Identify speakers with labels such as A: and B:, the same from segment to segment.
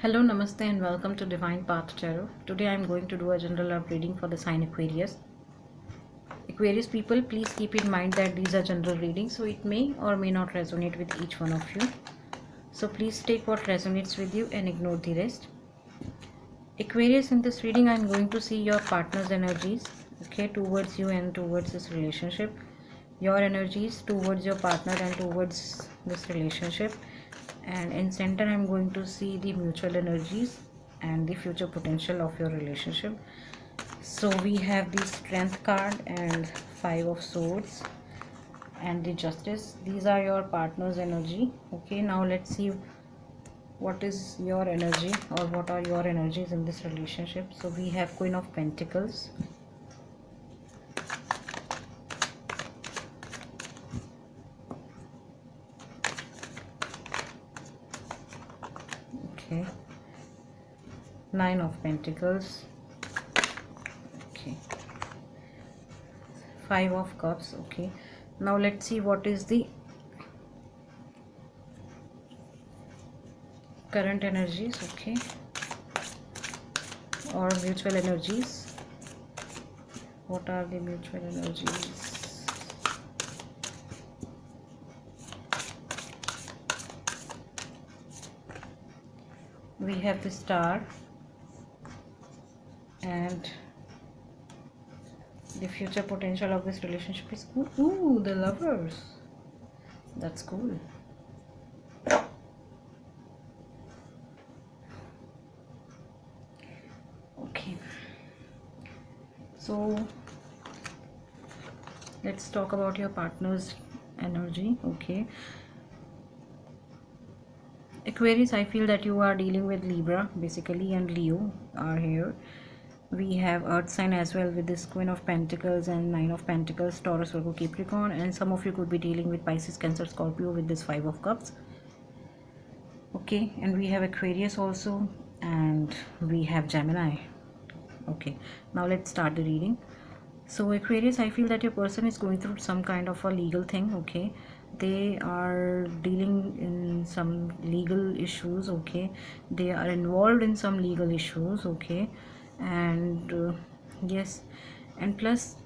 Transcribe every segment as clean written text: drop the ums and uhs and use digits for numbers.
A: Hello, Namaste, and welcome to Divine Path Tarot. Today I am going to do a general love reading for the sign Aquarius. Aquarius people, please keep in mind that these are general readings, so it may or may not resonate with each one of you. So please take what resonates with you and ignore the rest. Aquarius, in this reading I am going to see your partner's energies, okay, towards you and towards this relationship. Your energies towards your partner and towards this relationship. And in center I'm going to see the mutual energies and the future potential of your relationship. So we have the Strength card and Five of Swords and the Justice. These are your partner's energy. Okay, now let's see what is your energy or what are your energies in this relationship. So we have Queen of Pentacles, okay, Nine of Pentacles, okay, Five of Cups. Okay, now let's see what is the current energies, okay, or mutual energies. What are the mutual energies? We have the Star and the future potential of this relationship is ooh, the Lovers. That's cool. Okay, so let's talk about your partner's energy. Okay, Aquarius, I feel that you are dealing with Libra basically, and Leo are here. We have Earth sign as well with this Queen of Pentacles and Nine of Pentacles, Taurus, Virgo, Capricorn, and some of you could be dealing with Pisces, Cancer, Scorpio with this Five of Cups. Okay, and we have Aquarius also, and we have Gemini. Okay, now let's start the reading. So Aquarius, I feel that your person is going through some kind of a legal thing. Okay, they are dealing in some legal issues. Okay, they are involved in some legal issues. Okay, and yes, and plus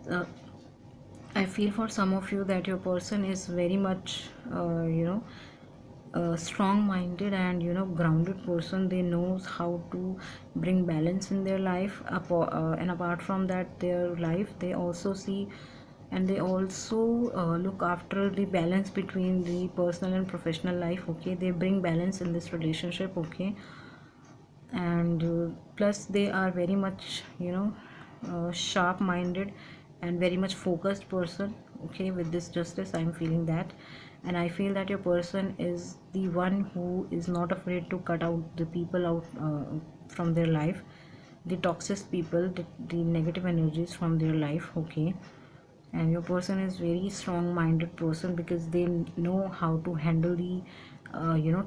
A: I feel for some of you that your person is very much strong-minded and grounded person. They knows how to bring balance in their life, and apart from that, their life they also see and they also look after the balance between the personal and professional life. Okay, they bring balance in this relationship. Okay, and plus they are very much sharp minded and very much focused person. Okay, with this Justice I'm feeling that, and I feel that your person is the one who is not afraid to cut out the people out from their life, the toxic people, the negative energies from their life. Okay, and your person is very strong minded person because they know how to handle the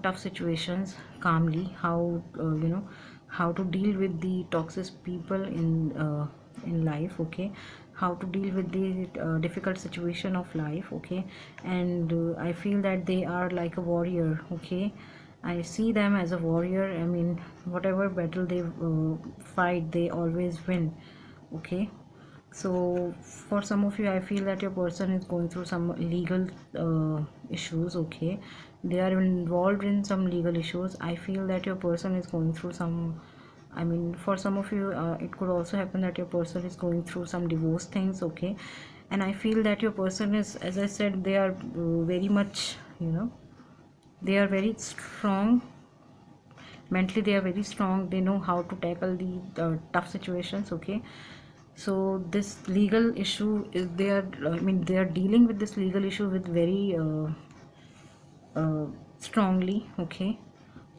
A: tough situations calmly, how how to deal with the toxic people in life. Okay, how to deal with the difficult situation of life. Okay, and I feel that they are like a warrior. Okay, I see them as a warrior. I mean, whatever battle they fight, they always win. Okay, so for some of you I feel that your person is going through some legal issues. Okay, they are involved in some legal issues. I feel that your person is going through some, I mean, for some of you it could also happen that your person is going through some divorce things. Okay, and I feel that your person is, as I said, they are very much they are very strong mentally. They are very strong. They know how to tackle the tough situations. Okay, so this legal issue is, they are, I mean, they are dealing with this legal issue with very strongly. Okay,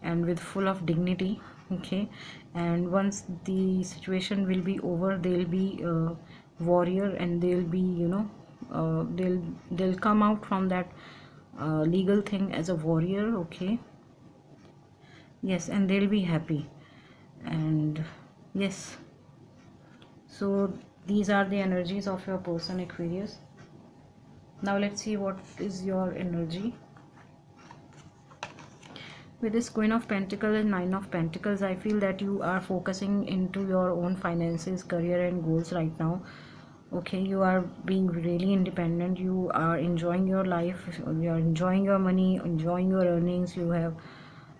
A: and with full of dignity. Okay, and once the situation will be over, they'll be a warrior and they'll be they'll come out from that legal thing as a warrior. Okay, yes, and they'll be happy. And yes, so these are the energies of your person, Aquarius. Now let's see what is your energy. With this Queen of Pentacles and Nine of Pentacles, I feel that you are focusing into your own finances, career and goals right now. Okay, you are being really independent, you are enjoying your life, you are enjoying your money, enjoying your earnings. You have,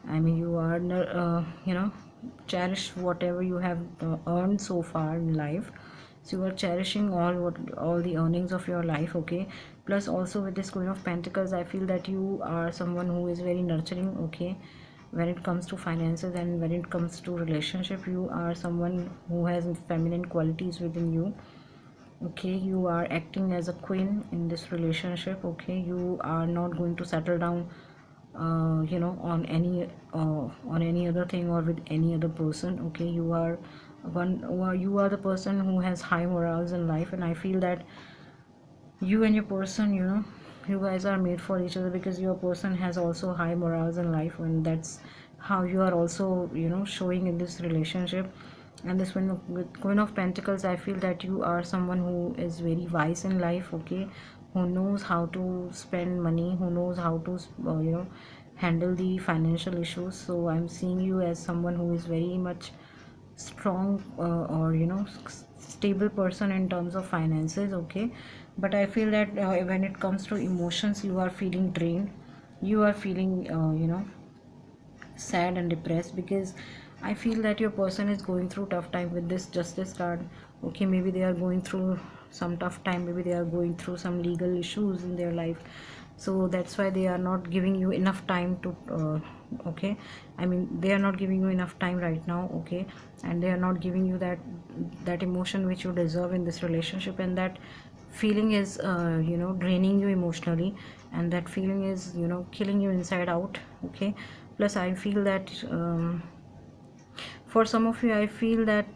A: I mean, you are cherish whatever you have earned so far in life. So you are cherishing all the earnings of your life. Okay, plus also with this Queen of Pentacles, I feel that you are someone who is very nurturing. Okay, when it comes to finances and when it comes to relationship, you are someone who has feminine qualities within you. Okay, you are acting as a queen in this relationship. Okay, you are not going to settle down on any other thing or with any other person. Okay, you are you are the person who has high morals in life, and I feel that you and your person, you guys are made for each other, because your person has also high morals in life, and that's how you are also showing in this relationship. And this one with Queen of Pentacles, I feel that you are someone who is very wise in life. Okay, who knows how to spend money, who knows how to handle the financial issues. So I'm seeing you as someone who is very much strong, or stable person in terms of finances. Okay, but I feel that when it comes to emotions, you are feeling drained, you are feeling sad and depressed, because I feel that your person is going through tough time with this Justice card. Okay, maybe they are going through some tough time, maybe they are going through some legal issues in their life. So that's why they are not giving you enough time to okay, I mean, they are not giving you enough time right now. Okay, and they are not giving you that emotion which you deserve in this relationship, and that feeling is draining you emotionally, and that feeling is killing you inside out. Okay, plus I feel that for some of you, I feel that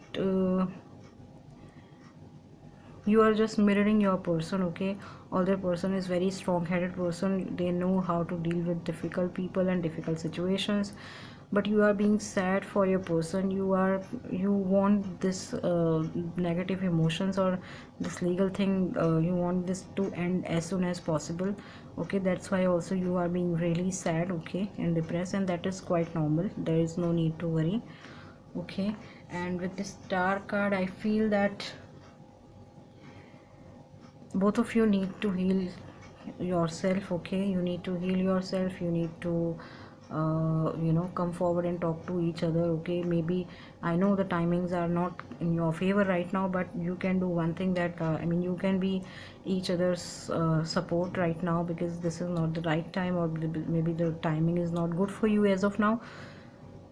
A: you are just mirroring your person. Okay, other person is very strong headed person, they know how to deal with difficult people and difficult situations, but you are being sad for your person. You want this negative emotions or this legal thing, you want this to end as soon as possible. Okay, that's why also you are being really sad, okay, and depressed, and that is quite normal, there is no need to worry. Okay, and with this Star card, I feel that both of you need to heal yourself. Okay, you need to heal yourself, you need to come forward and talk to each other. Okay, maybe I know the timings are not in your favor right now, but you can do one thing, that I mean, you can be each other's support right now, because this is not the right time, or maybe the timing is not good for you as of now.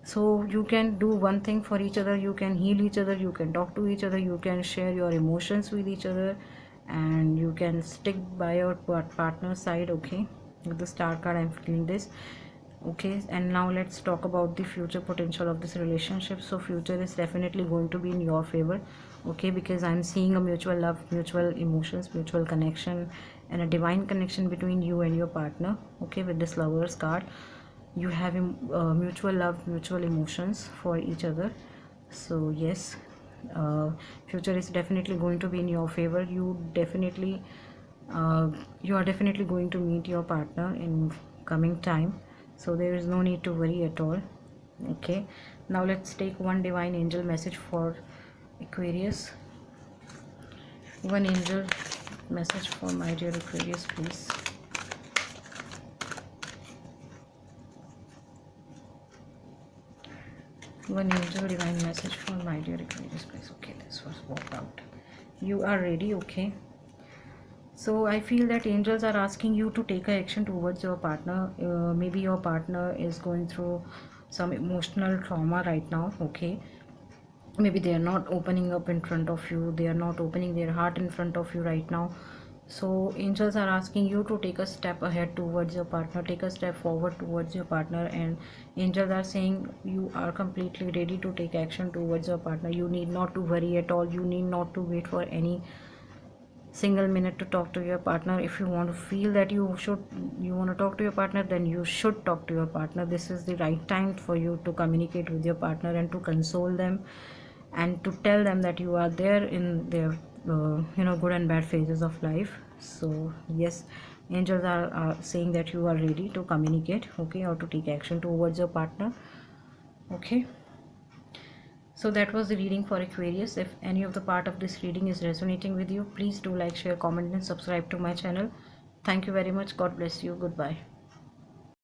A: So you can do one thing for each other, you can heal each other, you can talk to each other, you can share your emotions with each other, and you can stick by your partner's side. Okay, with the Star card, I'm feeling this. Okay, and now let's talk about the future potential of this relationship. So future is definitely going to be in your favor. Okay, because I'm seeing a mutual love, mutual emotions, mutual connection, and a divine connection between you and your partner. Okay, with this Lovers card, you have mutual love, mutual emotions for each other. So yes, future is definitely going to be in your favor. You are definitely going to meet your partner in coming time, so there is no need to worry at all. Okay, now let's take one divine angel message for Aquarius. One angel message for my dear Aquarius, please. One angel divine message for my dear Aquarius, please. Okay, this was worked out. You are ready. Okay, so I feel that angels are asking you to take action towards your partner. Maybe your partner is going through some emotional trauma right now. Okay, maybe they are not opening up in front of you, they are not opening their heart in front of you right now. So angels are asking you to take a step ahead towards your partner, take a step forward towards your partner, and angels are saying you are completely ready to take action towards your partner. You need not to worry at all, you need not to wait for any single minute to talk to your partner. If you want to feel that you want to talk to your partner, then you should talk to your partner. This is the right time for you to communicate with your partner and to console them, and to tell them that you are there in their good and bad phases of life. So yes, angels are saying that you are ready to communicate, okay, or to take action towards your partner. Okay, so that was the reading for Aquarius. If any of the part of this reading is resonating with you, please do like, share, comment and subscribe to my channel. Thank you very much. God bless you. Goodbye.